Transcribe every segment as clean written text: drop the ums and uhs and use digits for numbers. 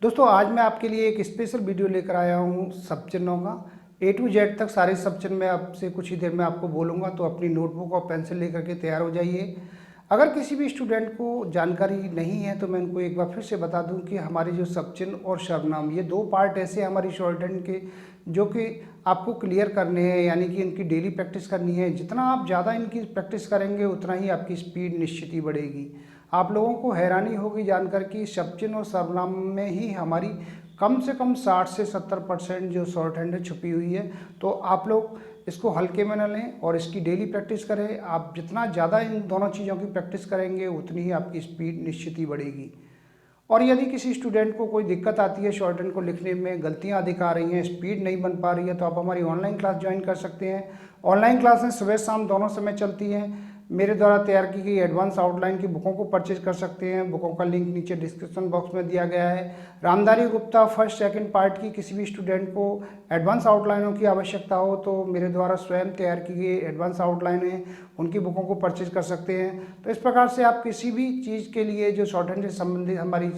दोस्तों आज मैं आपके लिए एक स्पेशल वीडियो लेकर आया हूँ सब चिन्हों का। ए टू जेड तक सारे सब चिन्ह मैं आपसे कुछ ही देर में आपको बोलूँगा, तो अपनी नोटबुक और पेंसिल लेकर के तैयार हो जाइए। अगर किसी भी स्टूडेंट को जानकारी नहीं है तो मैं उनको एक बार फिर से बता दूं कि हमारे जो सब चिन्ह और सर्वनाम, ये दो पार्ट ऐसे हमारी शॉर्ट हैंड के जो कि आपको क्लियर करने हैं, यानी कि इनकी डेली प्रैक्टिस करनी है। जितना आप ज़्यादा इनकी प्रैक्टिस करेंगे उतना ही आपकी स्पीड निश्चित ही बढ़ेगी। आप लोगों को हैरानी होगी जानकर कि सब चिन्ह और सर्वनाम में ही हमारी कम से कम 60 से 70% जो शॉर्ट हैंड छुपी हुई है। तो आप लोग इसको हल्के में न लें और इसकी डेली प्रैक्टिस करें। आप जितना ज़्यादा इन दोनों चीज़ों की प्रैक्टिस करेंगे उतनी ही आपकी स्पीड निश्चित ही बढ़ेगी। और यदि किसी स्टूडेंट को कोई दिक्कत आती है शॉर्ट हैंड को लिखने में, गलतियां अधिक आ रही हैं, स्पीड नहीं बन पा रही है, तो आप हमारी ऑनलाइन क्लास ज्वाइन कर सकते हैं। ऑनलाइन क्लासें सुबह शाम दोनों समय चलती हैं। मेरे द्वारा तैयार की गई एडवांस आउटलाइन की बुकों को परचेज कर सकते हैं। बुकों का लिंक नीचे डिस्क्रिप्शन बॉक्स में दिया गया है। Ramdhari Gupta first second part की किसी भी स्टूडेंट को एडवांस आउटलाइनों की आवश्यकता हो तो मेरे द्वारा स्वयं तैयार की गई एडवांस आउटलाइन है, उनकी बुकों को परचेज कर सकते हैं। तो इस प्रकार से आप किसी भी चीज़ के लिए जो शॉर्ट हैंड से संबंधित हमारी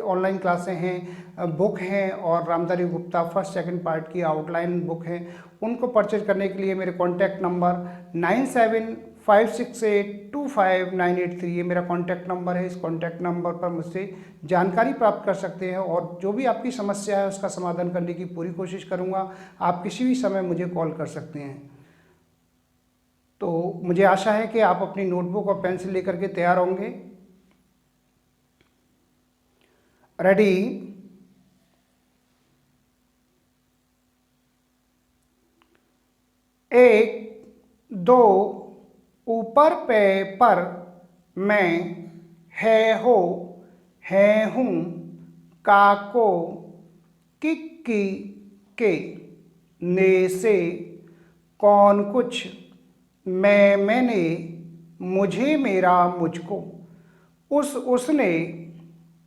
ऑनलाइन क्लासें हैं, बुक हैं और Ramdhari Gupta first second part की आउटलाइन बुक हैं, उनको परचेज करने के लिए मेरे कॉन्टैक्ट नंबर 9756825983 ये मेरा कॉन्टैक्ट नंबर है। इस कॉन्टैक्ट नंबर पर मुझसे जानकारी प्राप्त कर सकते हैं और जो भी आपकी समस्या है उसका समाधान करने की पूरी कोशिश करूंगा। आप किसी भी समय मुझे कॉल कर सकते हैं। तो मुझे आशा है कि आप अपनी नोटबुक और पेंसिल लेकर के तैयार होंगे। रेडी? एक, दो, ऊपर पे पर, मैं, है हो, है हूँ, काको, किक्की, के, ने से, कौन कुछ, मैंने, मुझे मेरा मुझको, उसने,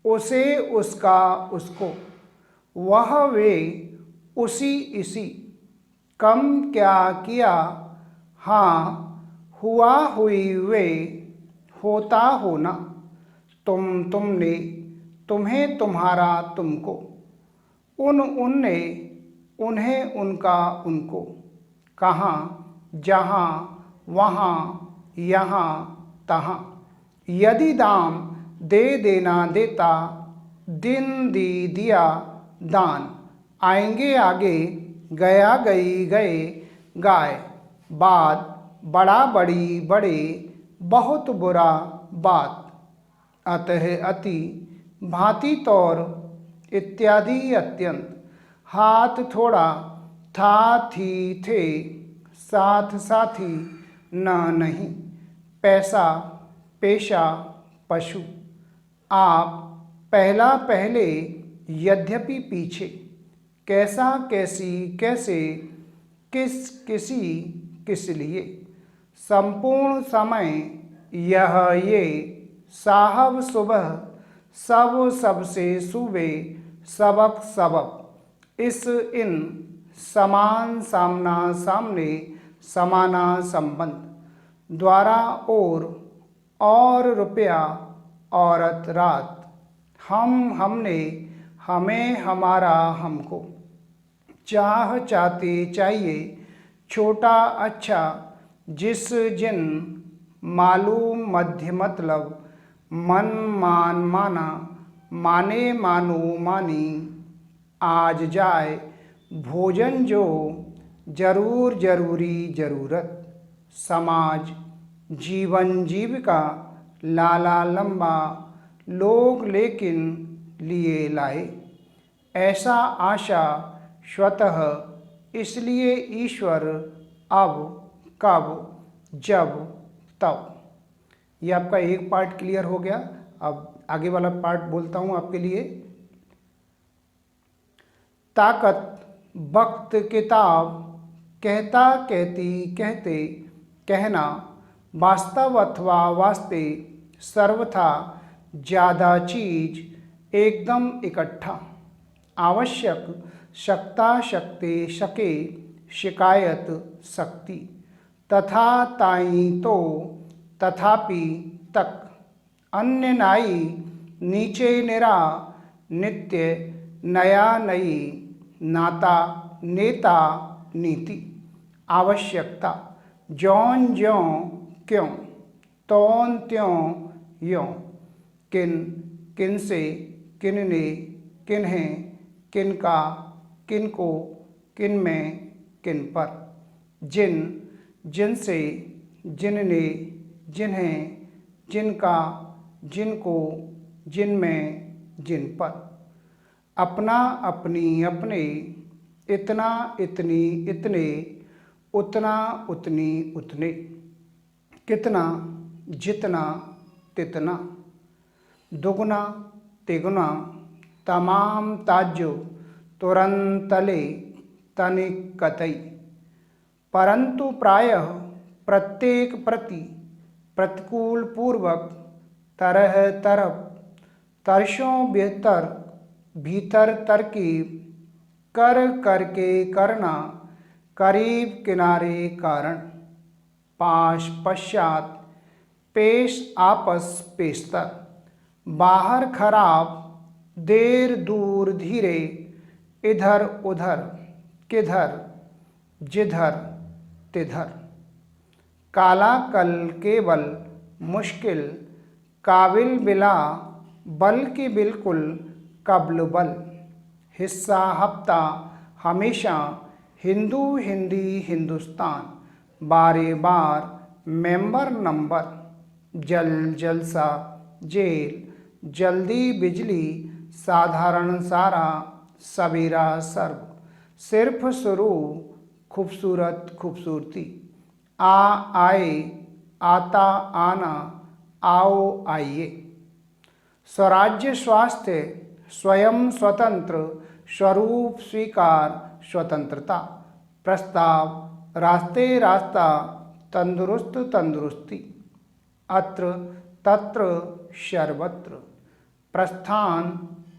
उसे उसका उसको, वह वे, उसी इसी, कम क्या किया, हाँ हुआ हुई वे, होता होना, तुम तुमने, तुम्हें तुम्हारा तुमको, उनने, उन्हें उनका उनको, कहाँ जहाँ वहाँ यहाँ तहाँ, यदि दाम दे देना देता, दिन दी दिया दान, आएंगे आगे गया गई गए गाय, बाद बड़ा बड़ी बड़े, बहुत बुरा बात, अतः अति, भांति तौर, इत्यादि अत्यंत, हाथ थोड़ा, था थी थे, साथ साथी, न नहीं, पैसा पेशा पशु, आप पहला पहले, यद्यपि पीछे, कैसा कैसी कैसे, किस किसी किस लिए, संपूर्ण समय, यह ये, साहब सुबह, सब सबसे सुबह, सबक सबक, इस इन, समान सामना सामने, समाना संबंध, द्वारा और रुपया, औरत रात, हम हमने, हमें हमारा हमको, चाह चाहते चाहिए, छोटा अच्छा, जिस जिन, मालूम मध्य मतलब, मन मान माना, माने मानो मानी, आज जाए, भोजन जो, जरूर जरूरी जरूरत, समाज, जीवन जीविका, लाला लंबा, लोग लेकिन लिए लाए, ऐसा आशा, स्वतः, इसलिए ईश्वर, अब कब जब तब। ये आपका एक पार्ट क्लियर हो गया। अब आगे वाला पार्ट बोलता हूँ आपके लिए। ताकत, वक्त, किताब, कहता कहती कहते, कहना, वास्तव अथवा वास्ते, सर्वथा, ज़्यादा चीज, एकदम इकट्ठा, आवश्यक, शक्ता शक्ति शके, शिकायत शक्ति, तथा ताई तो, तथापि तक, अन्य नाई, नीचे निरा, नित्य, नया, नई, नाता, नेता, नीति। आवश्यकता, जौन, ज्यों, क्यों, तौन, त्यों, यों। किन, किनसे, किनने, किन्हें, किनका, किनको, किनमें, किन पर। जिन, जिनसे, जिनने, जिन्हें, जिनका, जिनको, जिनमें, जिन पर। अपना, अपनी, अपने। इतना, इतनी, इतने। उतना, उतनी, उतने। कितना, जितना, तितना। दुगुना, तिगुना। तमाम, ताज्जुब, तुरंत, तले, तनिक, कतई। परंतु, प्रायः, प्रत्येक, प्रति, प्रतिकूल, पूर्वक, तरह, तरफ, तरसों, बेहतर, भीतर, तरकीब, कर, करके, करना, करीब, किनारे, कारण। पाश, पश्चात, पेश, आपस, पेशतर। बाहर, खराब, देर, दूर, धीरे, इधर, उधर, किधर, जिधर, तिधर। काला, कल, केवल, मुश्किल, काबिल, बिला, बल की, बिल्कुल, कब्ल, बल। हिस्सा, हफ्ता, हमेशा, हिंदू, हिंदी, हिंदुस्तान। बारे बार, मेंबर, नंबर। जल, जलसा, जेल, जल्दी, बिजली, साधारण, सारा, सवेरा, सर्व। सिर्फ, शुरू, खूबसूरत, खूबसूरती। आ, आए, आता, आना, आओ, आइए। स्वराज्य, स्वास्थ्य, स्वयं, स्वतंत्र, स्वरूप, स्वीकार, स्वतंत्रता। प्रस्ताव, रास्ते, रास्ता, तंदुरुस्त, तंदुरुस्ती। अत्र, तत्र, सर्वत्र। प्रस्थान,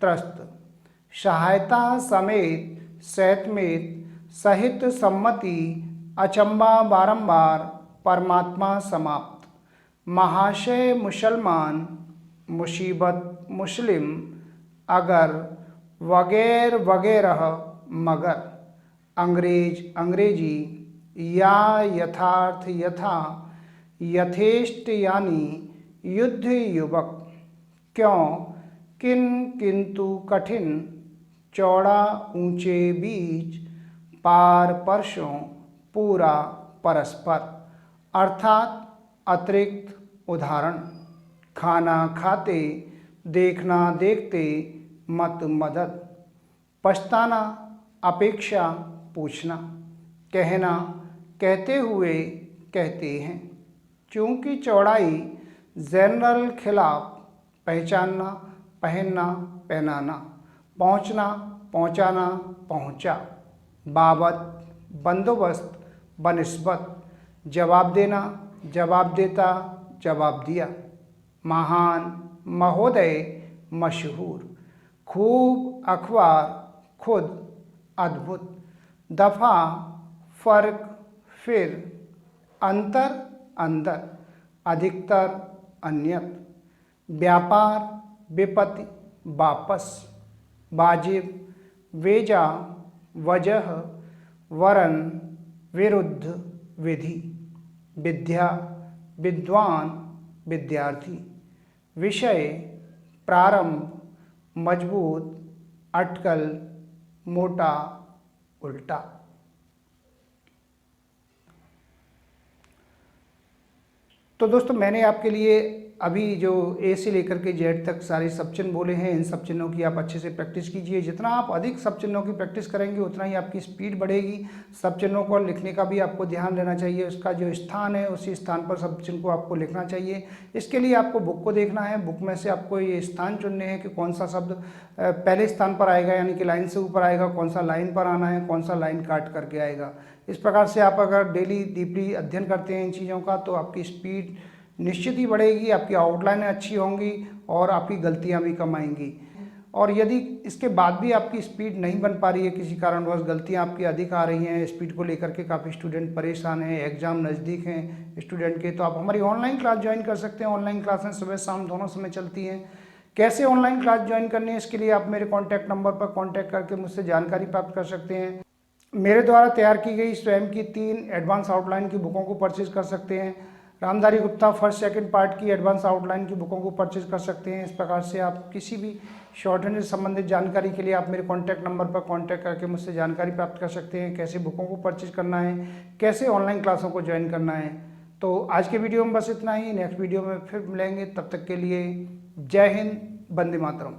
त्रस्त। सहायता, समेत, सैतमेत, सहित, सम्मति, अचंबा, बारंबार, परमात्मा, समाप्त। महाशय, मुसलमान, मुसीबत, मुस्लिम, अगर, वगैर, वगैरह, मगर। अंग्रेज, अंग्रेजी, या, यथार्थ, यथा, यथेष्ट, यानी, युद्ध, युवक। क्यों, किन, किंतु, कठिन, चौड़ा, ऊंचे, बीच, पार, परसों, पूरा, परस्पर। अर्थात, अतिरिक्त, उदाहरण। खाना, खाते, देखना, देखते, मत, मदद। पछताना, अपेक्षा, पूछना। कहना, कहते हुए, कहते हैं। चूंकि, चौड़ाई, जनरल, खिलाफ। पहचानना, पहनना, पहनाना। पहुंचना, पहुंचाना, पहुंचा। बाबत, बंदोबस्त, बनिस्बत। जवाब देना, जवाब देता, जवाब दिया। महान, महोदय, मशहूर। खूब, अखबार, खुद, अद्भुत। दफा, फर्क, फिर। अंतर, अंदर। अधिकतर, अन्यत। व्यापार, विपत्ति, वापस। वाजिब, वेजा, वजह, वरन, विरुद्ध, विधि। विद्या, विद्वान, विद्यार्थी। विषय, प्रारंभ, मजबूत, अटकल, मोटा, उल्टा। तो दोस्तों, मैंने आपके लिए अभी जो ए से लेकर के जेड तक सारे सब चिन्ह बोले हैं, इन सब चिन्हों की आप अच्छे से प्रैक्टिस कीजिए। जितना आप अधिक सब चिन्हों की प्रैक्टिस करेंगे उतना ही आपकी स्पीड बढ़ेगी। सब चिन्हों को लिखने का भी आपको ध्यान देना चाहिए, उसका जो स्थान है उसी स्थान पर सब चिन्ह को आपको लिखना चाहिए। इसके लिए आपको बुक को देखना है, बुक में से आपको ये स्थान चुनने हैं कि कौन सा शब्द पहले स्थान पर आएगा, यानी कि लाइन से ऊपर आएगा, कौन सा लाइन पर आना है, कौन सा लाइन काट करके आएगा। इस प्रकार से आप अगर डेली डीपली अध्ययन करते हैं इन चीज़ों का तो आपकी स्पीड निश्चित ही बढ़ेगी, आपकी आउटलाइनें अच्छी होंगी और आपकी गलतियां भी कम आएंगी। और यदि इसके बाद भी आपकी स्पीड नहीं बन पा रही है, किसी कारणवश गलतियां आपकी अधिक आ रही हैं, स्पीड को लेकर के काफ़ी स्टूडेंट परेशान हैं, एग्ज़ाम नज़दीक हैं स्टूडेंट के, तो आप हमारी ऑनलाइन क्लास ज्वाइन कर सकते हैं। ऑनलाइन क्लासें सुबह शाम दोनों समय चलती हैं। कैसे ऑनलाइन क्लास ज्वाइन करनी है, इसके लिए आप मेरे कॉन्टैक्ट नंबर पर कॉन्टैक्ट करके मुझसे जानकारी प्राप्त कर सकते हैं। मेरे द्वारा तैयार की गई स्वयं की 3 एडवांस आउटलाइन की बुकों को परचेज कर सकते हैं। Ramdhari Gupta first second part की एडवांस आउटलाइन की बुकों को परचेज कर सकते हैं। इस प्रकार से आप किसी भी शॉर्ट हैंड से संबंधित जानकारी के लिए आप मेरे कॉन्टैक्ट नंबर पर कॉन्टैक्ट करके मुझसे जानकारी प्राप्त कर सकते हैं, कैसे बुकों को परचेज करना है, कैसे ऑनलाइन क्लासों को ज्वाइन करना है। तो आज के वीडियो में बस इतना ही। नेक्स्ट वीडियो में फिर मिलेंगे, तब तक के लिए जय हिंद, वंदे मातरम।